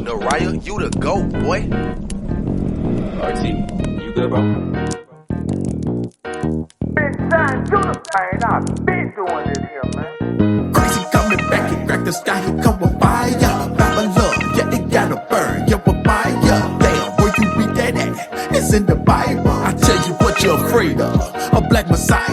The riot, you the GOAT, boy. RT, you good, bro? Benzion, you the man. I've been doing this here, man. Crazy coming back, he crack the sky, he come with fire. Babylon, yeah, it gotta burn, yeah, with fire. Damn, where you read that at? It's in the Bible. I tell you what you're afraid of, a black messiah.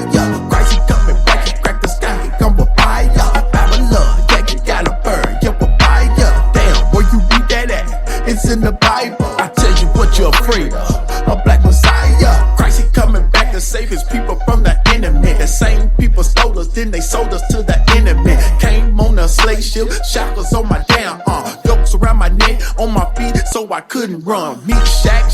Crazy coming back, he crack the sky, he come with fire. Babylon, yeah, it gotta burn, yeah, with fire. Damn, where you read that at? It's in the Bible. I tell you what you're afraid of, a black messiah. Christ, he coming back to save his people from the enemy. The same people stole us, then they sold us to the enemy. Came on a slave ship, shackles on my damn arm, yokes around my neck, on my feet, so I couldn't run. Me, shack.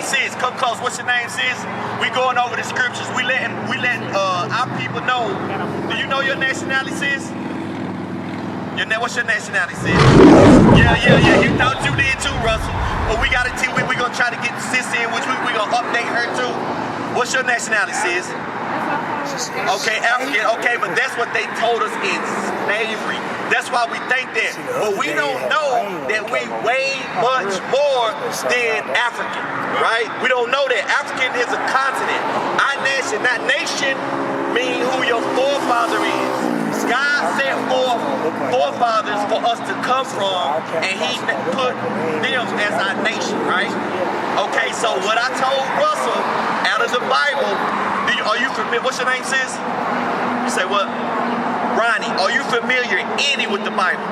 Sis, come close. What's your name, sis? We going over the scriptures. We letting our people know. Do you know your nationality, sis? What's your nationality, sis? Yeah. You thought you did too, Russell. But we got a team. We gonna try to get sis in, which we gonna update her too. What's your nationality, sis? Okay, African. Okay, but that's what they told us in slavery. That's why we think that. But we don't know that we way much more than African, right? We don't know that. African is a continent. Our nation, that nation, mean who your forefather is. God sent forth forefathers for us to come from, and he put them as our nation, right? Okay, so what I told Russell out of the Bible, are you familiar? What's your name, sis? You say what? Ronnie, are you familiar with the Bible?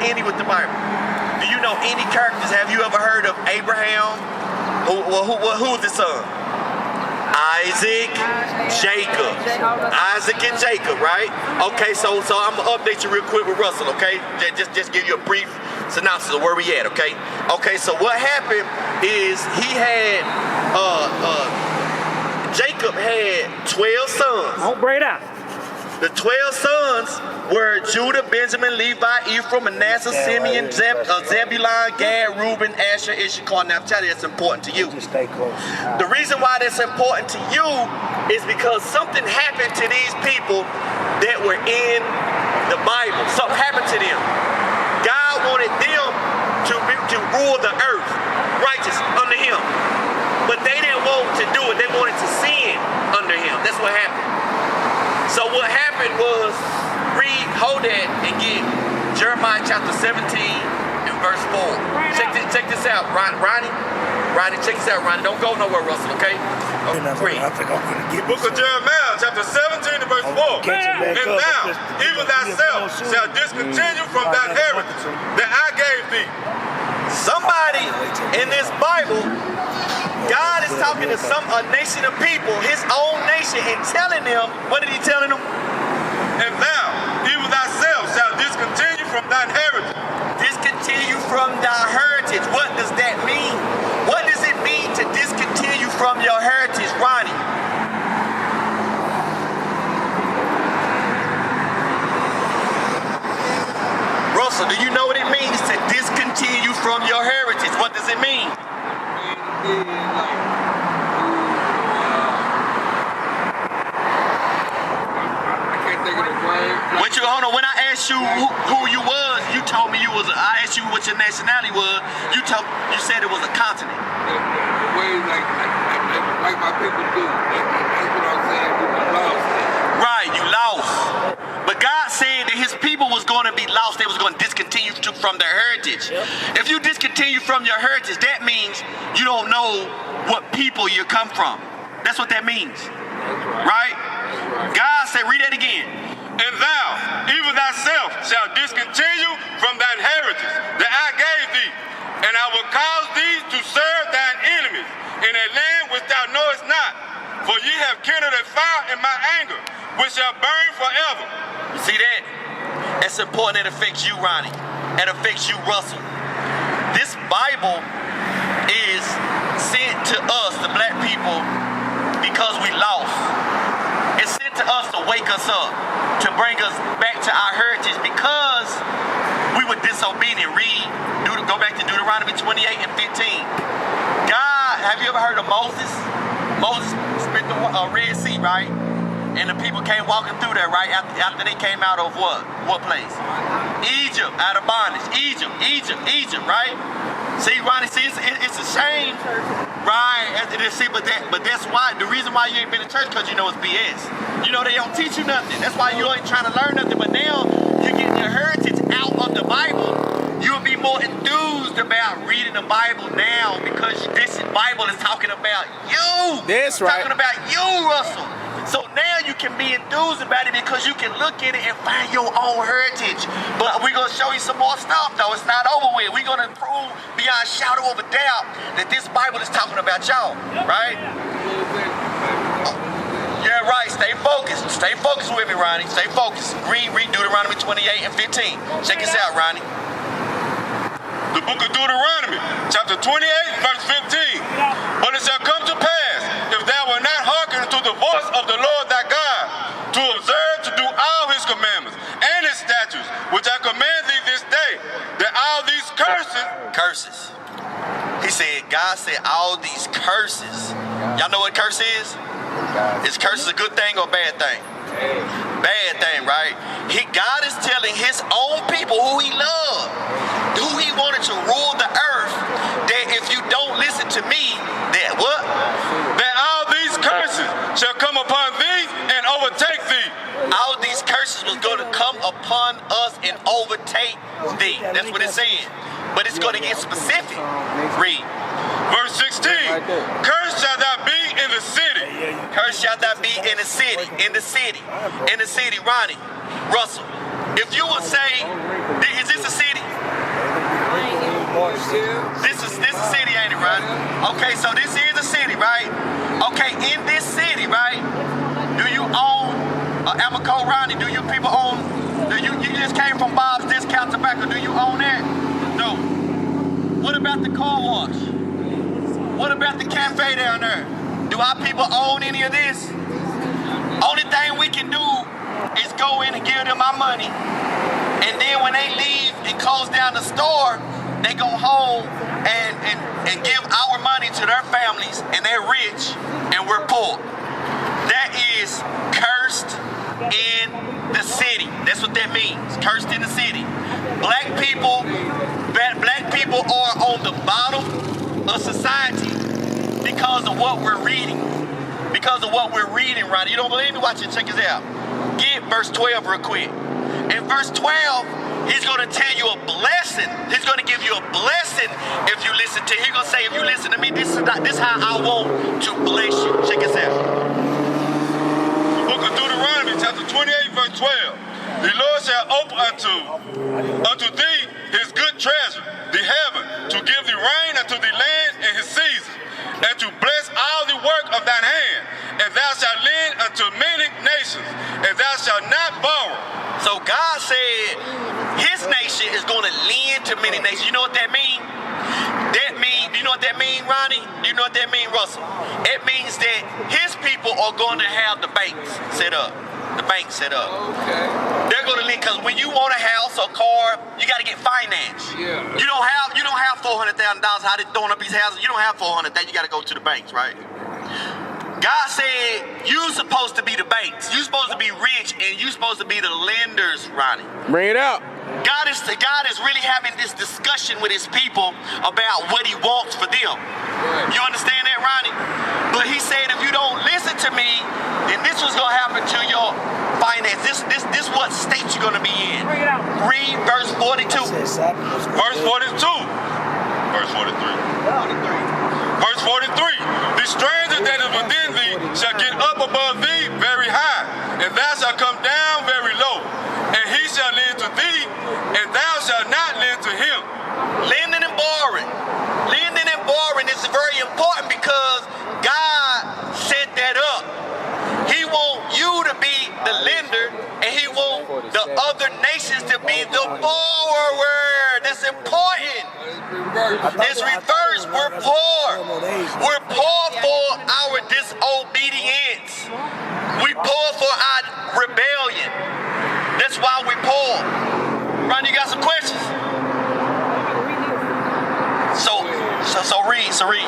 Do you know any characters? Have you ever heard of Abraham? Who's the son? Isaac, Jacob. Isaac and Jacob, right? Okay, so I'm gonna update you real quick with Russell, okay? Just give you a brief synopsis of where we at, okay? Okay, so what happened is he had Jacob had 12 sons. Don't break out. The 12 sons were Judah, Benjamin, Levi, Ephraim, Manasseh, Simeon, Zebulun, Gad, Reuben, Asher, Issachar. Now I'm telling you, that's important to you. Just stay close. The reason why that's important to you is because something happened to these people that were in the Bible. Something happened to them. God wanted them to rule the earth, righteous under him. But they didn't want to do it. They wanted to sin under him. That's what happened. So what happened was, hold that and get Jeremiah chapter 17 and verse 4. Check this out, Ronnie, check this out, Ronnie. Don't go nowhere, Russell, okay? Read. The book of Jeremiah, chapter 17 and verse 4. And thou, even thyself, shall discontinue from thy heritage that I gave thee. Somebody in this Bible, God is talking to a nation of people, his own nation, and telling them, what did he telling them? And thou, even thyself, shall discontinue from thine heritage. Discontinue from thy heritage. What does that mean? What does it mean to discontinue from your heritage, Ronnie? Russell, do you know what it means to discontinue from your heritage? What does it mean? Hold on, when I asked you who you was, you told me I asked you what your nationality was, you said it was a continent. The way like my people do. That's what I'm saying, we lost. Right, you lost. But God said that his people was going to be lost. They was going to discontinue from their heritage. Yep. If you discontinue from your heritage, that means you don't know what people you come from. That's what that means. That's right? God said, read that again. And thou, even thyself, shall discontinue from thine heritage that I gave thee, and I will cause thee to serve thine enemies in a land which thou knowest not. For ye have kindled a fire in my anger, which shall burn forever. You see that? That's important. It affects you, Ronnie. It affects you, Russell. This Bible is sent to us, the black people, because we lost. It's sent to us to wake us up, to bring us back to our heritage because we were disobedient. Read Go back to Deuteronomy 28 and 15. God, have you ever heard of Moses? Moses split the Red Sea, right? And the people came walking through there, right? After they came out of what? What place? Egypt, out of bondage. Egypt, right? See, Ronnie, see, it's a shame, right? See, but that's why, the reason why you ain't been in church, because you know it's BS. You know they don't teach you nothing. That's why you ain't trying to learn nothing. But now you're getting your heritage out of the Bible. You'll be more enthused about reading the Bible now because this Bible is talking about you. That's right. Talking about you, Russell. So now you can be enthused about it because you can look at it and find your own heritage. But we're going to show you some more stuff, though. It's not over with. We're going to prove beyond a shadow of a doubt that this Bible is talking about y'all, right? Yeah, right. Stay focused. Stay focused with me, Ronnie. Stay focused. Read Deuteronomy 28 and 15. Check this out, Ronnie. The book of Deuteronomy, chapter 28, verse 15. But it shall come to pass, if thou wilt not hearken to the voice of the Lord thy God, to observe to do all his commandments and his statutes, which I command thee this day, that all these curses. He said, God said all these curses. Y'all know what curse is? Is curse a good thing or a bad thing? Bad thing, right? God is telling his own people who he loved, who he wanted to rule the earth, that if you don't listen to me, that what? That all these curses shall come upon thee and overtake thee. All these curses was going to come upon us and overtake thee. That's what it's saying. But it's going to get specific. Read. Verse 16. Cursed shall thou be in the city. Cursed shall thou be in the city. In the city. In the city. Ronnie, Russell, if you would say, is this a city? This is a city, ain't it, Ronnie? Okay, so this is a city, right? Okay, in this city, right? Do you own Amoco, Ronnie? Do you people own? You just came from Bob's Discount Tobacco? Do you own that? No. What about the car wash? What about the cafe down there? Do our people own any of this? Only thing we can do is go in and give them our money. And then when they leave and close down the store, they go home and give our money to their families, and they're rich and we're poor. That is cursed in the city. That's what that means. Cursed in the city. Black people are on the bottom of society because of what we're reading. Because of what we're reading, Ronnie. You don't believe me? Watch it. Check this out. Get verse 12 real quick. In verse 12, he's going to tell you a blessing. He's going to give you a blessing if you listen to him. He's going to say, if you listen to me, this is how I want to bless you. Check this out. The book of Deuteronomy, chapter 28, verse 12. The Lord shall open unto thee his good treasure, the heaven, to give thee rain unto the land in his season, and to bless all the work of thine hand. And thou shalt lend unto many nations, and thou shalt not borrow. So God said his nation is going to lend to many nations. You know what that means? You know what that means, Ronnie? You know what that means, Russell? It means that his people are going to have the banks set up. The bank set up. Okay. They're going to lend, because when you want a house or car, you got to get financed. Yeah. You don't have $400,000. How they throwing up these houses? You don't have $400,000. You got to go to the banks, right? God said you're supposed to be the banks. You're supposed to be rich, and you're supposed to be the lenders, Ronnie. Bring it out. God is really having this discussion with his people about what he wants for them. Right. You understand that, Ronnie? But he said, if you don't listen to me, then this was going to happen to your finance. This what state you're going to be in. Read verse 42. Verse 42. Verse 43. Verse 43. The stranger that is within thee shall get up above thee very high, and thou shalt come down very low. And he shall lend to thee, and thou shalt not lend to him. Lending and borrowing. Lending and borrowing is very important because God set that up. He wants you to be the lender, and he wants the other nations to be the borrower. That's important. It's reverse. We're poor. We're poor for our disobedience. We poor for our rebellion. That's why we poor. Ron, you got some questions? So read.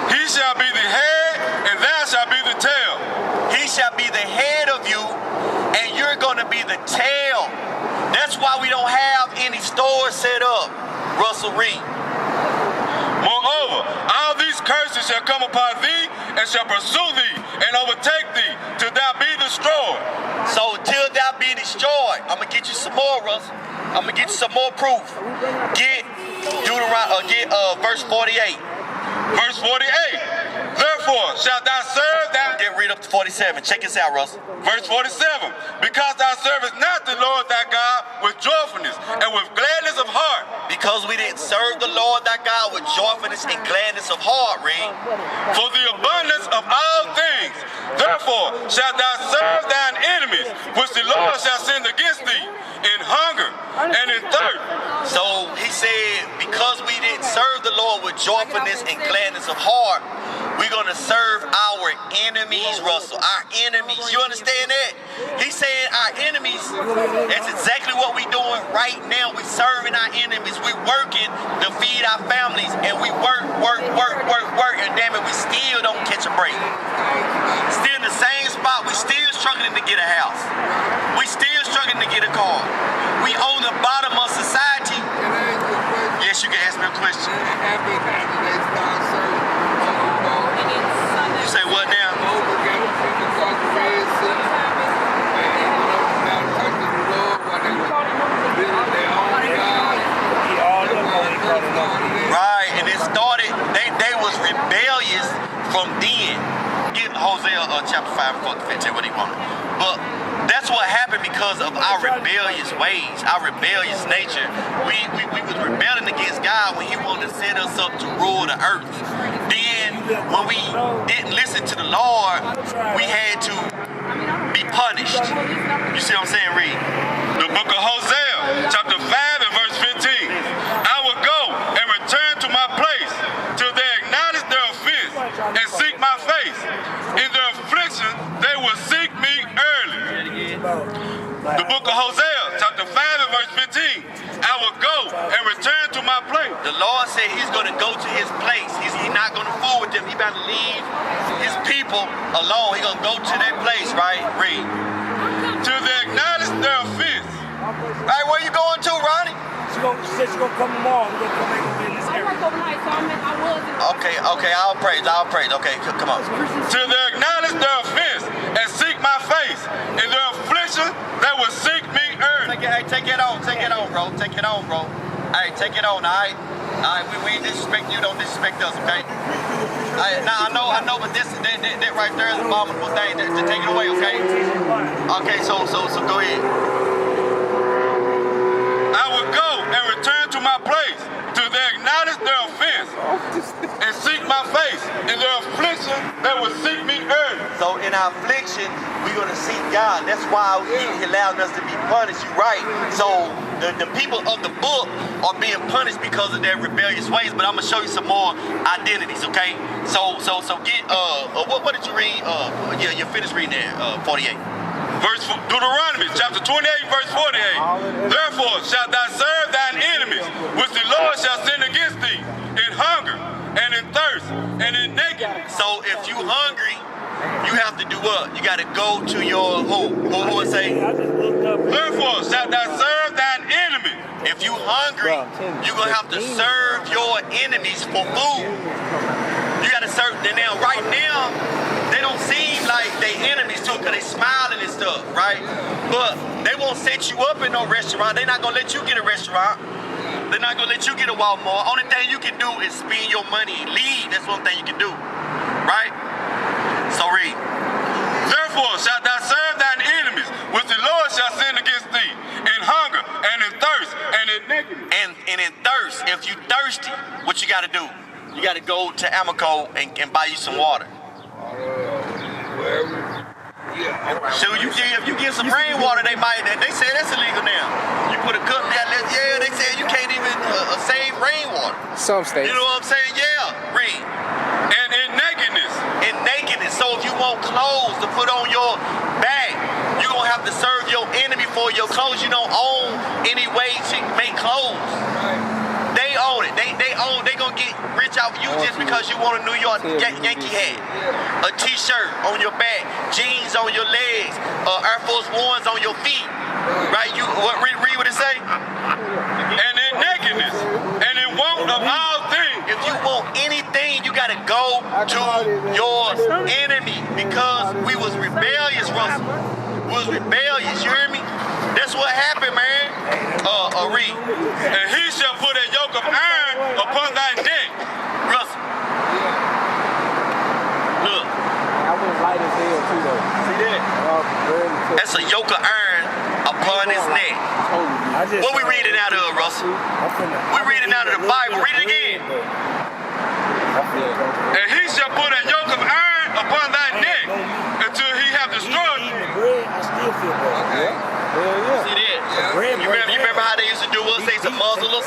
He shall be the head, and thou shalt be the tail. He shall be the head of you, and you're going to be the tail. That's why we don't have any stores set up. Russell Reed. Moreover, all these curses shall come upon thee, and shall pursue thee, and overtake thee, till thou be destroyed. So till thou be destroyed, I'm going to get you some more, Russell. I'm going to get you some more proof. Get verse 48. Verse 48. Therefore shalt thou serve thou. Then read up to 47. Check this out, Russell. Verse 47. Because thou servest not the Lord thy God with joyfulness and with gladness of heart. Because we didn't serve the Lord thy God with joyfulness and gladness of heart, read. For the abundance of all things. Therefore shalt thou serve thine enemies, which the Lord shall send against thee, in hunger and in thirst. So he said, because we didn't serve the Lord with joyfulness and gladness of heart, we're going to serve our enemies, Russell. Our enemies. You understand that? He's saying our enemies. That's exactly what we're doing right now. We're serving our enemies. We're working to feed our families. And we work. And damn it, we still don't catch a break. Still in the same spot. We still struggling to get a house. We still struggling to get a car. We on the bottom of society. Yes, you can ask me a question. You say what now? Right, and it started, they was rebellious from then. Get Hosea chapter 5 and 15, what he wanted. But that's what happened because of our rebellious ways, our rebellious nature. We was rebelling against God when he wanted to set us up to rule the earth. Then when we didn't listen to the Lord, we had to be punished. You see what I'm saying, Reed? The book of Hosea, chapter 5 and verse 15. I will go and return to my place till they acknowledge their offense and seek my face. In their affliction, they will seek me early. The book of Hosea, chapter 5 and verse 15. I will go and return to my place. The Lord said he's going to go to his place. He's not going to fool with them. He's about to leave his people alone. He's going to go to that place, right? Read. Till they acknowledge their offense. All right, where you going to, Ronnie? She said she's going to come tomorrow. We're going to come back over in this area. Okay, I'll praise. Okay, come on. Till they acknowledge their offense and seek my face. In their affliction, they will seek me early. Take it on, bro. Take it on, bro. Hey, take it on, all right? All right, we ain't disrespect you, don't disrespect us, okay? All right, now, I know, but that right there is an abominable thing. To take it away, okay? Okay, so go ahead. I will go and return to my place till they acknowledge their offense and seek my face. In their affliction, they will seek me early. So in our affliction, we're going to seek God. That's why he allowed us to be punished. You're right. So the people of the book are being punished because of their rebellious ways. But I'm going to show you some more identities, okay? So get, what did you read? You finished reading there, 48. Deuteronomy chapter 28 verse 48. Therefore shalt thou serve thine enemies, which the Lord shall send against thee, in hunger and in thirst and in nakedness. So if you hungry, you have to do what? You got to go to your who would say? Therefore shalt thou serve thine enemy. If you hungry, you're going to have to serve your enemies for food. You got to serve them. Now, right now, they don't seem like they enemies too because they smiling and stuff, right? But they won't set you up in no restaurant. They're not going to let you get a restaurant. They're not going to let you get a Walmart. Only thing you can do is spend your money and leave. That's one thing you can do, right? So read. Therefore shalt thou serve thine enemies, which the Lord shall send against thee, in hunger and in thirst and in nakedness. And in thirst, if you thirsty, what you got to do? You got to go to Amico and buy you some water. So if you get some rainwater, they say that's illegal now. You put a cup down there, yeah, they say you can't even save rainwater. Some states. You know what I'm saying? Yeah, read. And in nakedness. In nakedness. So if you want clothes to put on your back, you're going to have to serve your enemy for your clothes. You don't own any way to make clothes. They own it. They they gonna get rich off you just because you want a New York Yankee hat, a T-shirt on your back, jeans on your legs, Air Force Ones on your feet, right? You read what it say? And in nakedness, and in want of all things. If you want anything, you gotta go to your enemy because we was rebellious, Russell. We was rebellious. You hear me? That's what happened, man. Reed. And he shall put a yoke of iron upon thy neck. Russell. Look. I was light as hell too though. See that? That's a yoke of iron upon his neck. What we reading out of, Russell? We reading out of the Bible. Read it again. And he shall put a yoke of iron upon thy neck until he have destroyed you. See that? You remember how they used to do us? They used to muzzle us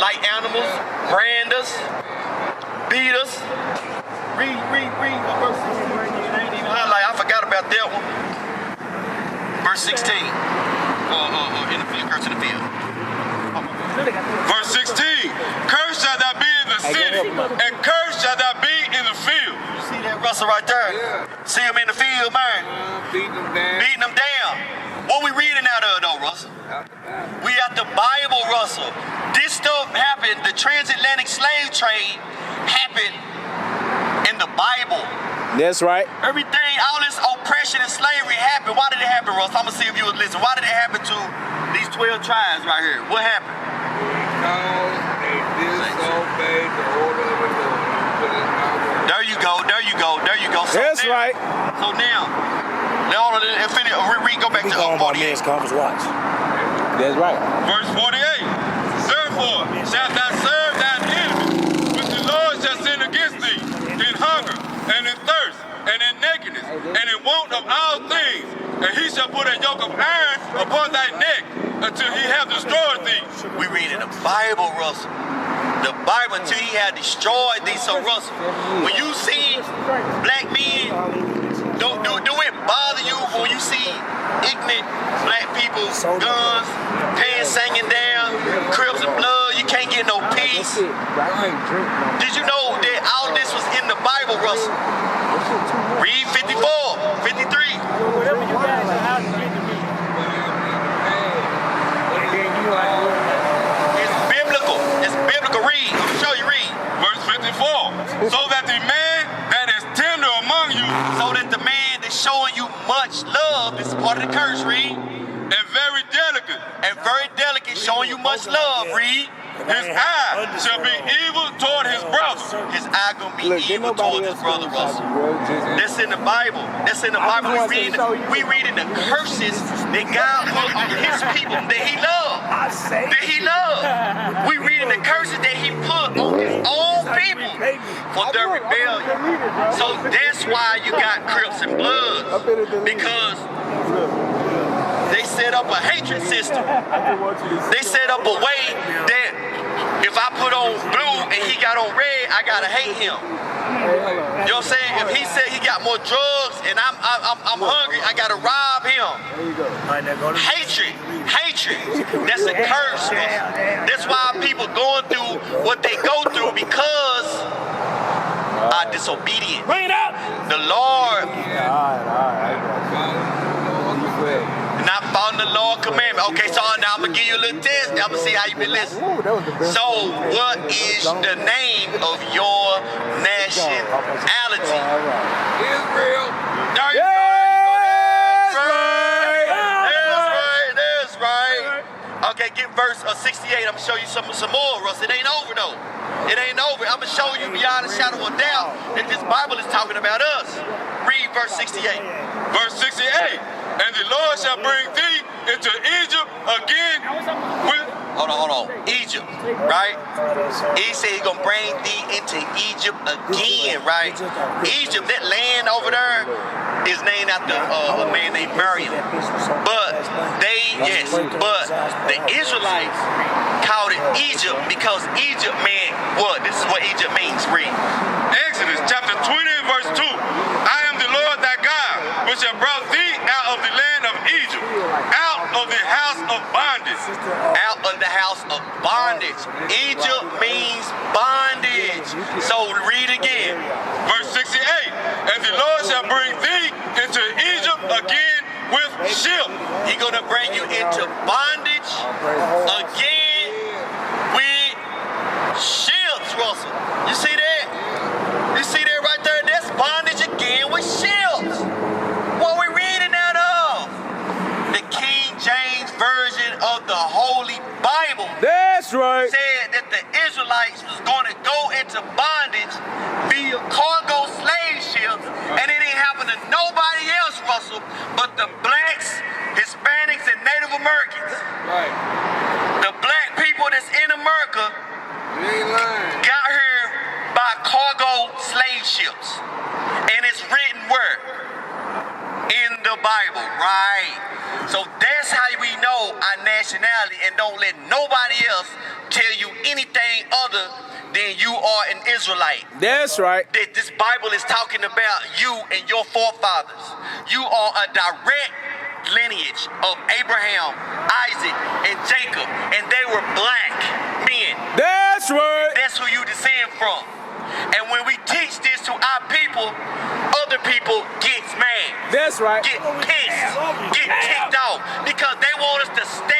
like animals, brand us, beat us. Read. What verse 16? It ain't even highlight. I forgot about that one. Verse 16. In the field, curse in the field. Verse 16. Cursed shall thou be in the city, and cursed shall thou be in the field. You see that, Russell, right there? Yeah. See him in the field, man. Beating them down. Beating them down. What we reading out of, though, Russell? We got the Bible, Russell. This stuff happened. The transatlantic slave trade happened in the Bible. That's right. Everything, all this oppression and slavery happened. Why did it happen, Russ? I'm going to see if you would listen. Why did it happen to these 12 tribes right here? What happened? Because they disobeyed the order of the Lord. There you go. So That's now, right. So now, go back to 48. Conference watch. That's right. Verse 48. Therefore shalt thou serve thine enemy, which the Lord shall send against thee, in hunger, and in thirst, and in nakedness, and in want of all things. And he shall put a yoke of iron upon thy neck until he have destroyed thee. We read in the Bible, Russell. The Bible until he had destroyed thee. So, Russell, when you see black men, do it bother you when you see ignorant black people, guns, pants hanging down, Crips and blood, you can't get no peace? Did you know that all this was in the Bible, Russell? Read 54, 53. Whatever you guys are out to get to me. And then you like, It's biblical. It's biblical. Read. I'm show you. Read. Verse 54. So that the man that is tender among you, So that the man that's showing you much love, this is part of the curse, read. and very delicate, Showing you much love, read. his eye shall be evil toward his brother. His eye gonna be evil towards his brother, Russell. That's in the Bible. We reading the curses that God put on his people that he loved. We reading the curses that he put on his own people for their rebellion. So that's why you got Crips and Bloods, because they set up a hatred system. They set up a way that if I put on blue and he got on red, I gotta hate him. You know what I'm saying? If he said he got more drugs and I'm hungry, I gotta rob him. Hatred. That's a curse. That's why people going through what they go through because are disobedient. bring it up. The Lord not following the Lord commandment. Okay, so now I'm gonna give you a little test. I'm gonna see how you been listening. So, what is the name of your nationality? Israel. There you go. That's right. Okay, get verse 68. I'm gonna show you some more, Russ. It ain't over though. It ain't over. I'm gonna show you beyond a shadow of doubt that this Bible is talking about us. Read verse 68. Verse 68. And the Lord shall bring thee into Egypt again with... Hold on. Egypt, right? He said he's gonna bring thee into Egypt again, right? Egypt, that land over there, is named after a man named Benzion. But the Israelites called it Egypt because Egypt meant what? This is what Egypt means. Read. Exodus chapter 20 verse 2. I am the Lord thy God, which have brought thee out of the land of Egypt, out of the house of bondage. Out of the house of bondage. Egypt means bondage. bring thee into Egypt again with ships. He gonna bring you into bondage again with shields, Russell. You see that? You see that right there? That's bondage again with shields. What we reading out of? The King James Version of the Holy Bible. That's right. Said that the Israelites was gonna go into bondage via cargo slave ships, and it ain't happen to nobody else, Russell, but the blacks, Hispanics, and Native Americans. Right. The black people that's in America You ain't lying. got here by cargo slave ships. And it's written where? In the Bible, right? So that's how we know our nationality, and don't let nobody else tell you anything other than you are an Israelite. That's right. That this Bible is talking about you and your forefathers. You are a direct lineage of Abraham, Isaac, and Jacob, and they were black men. That's right. That's who you descend from. And when we teach this to our people, other people get mad, That's right. get pissed, get ticked off, because they want us to stand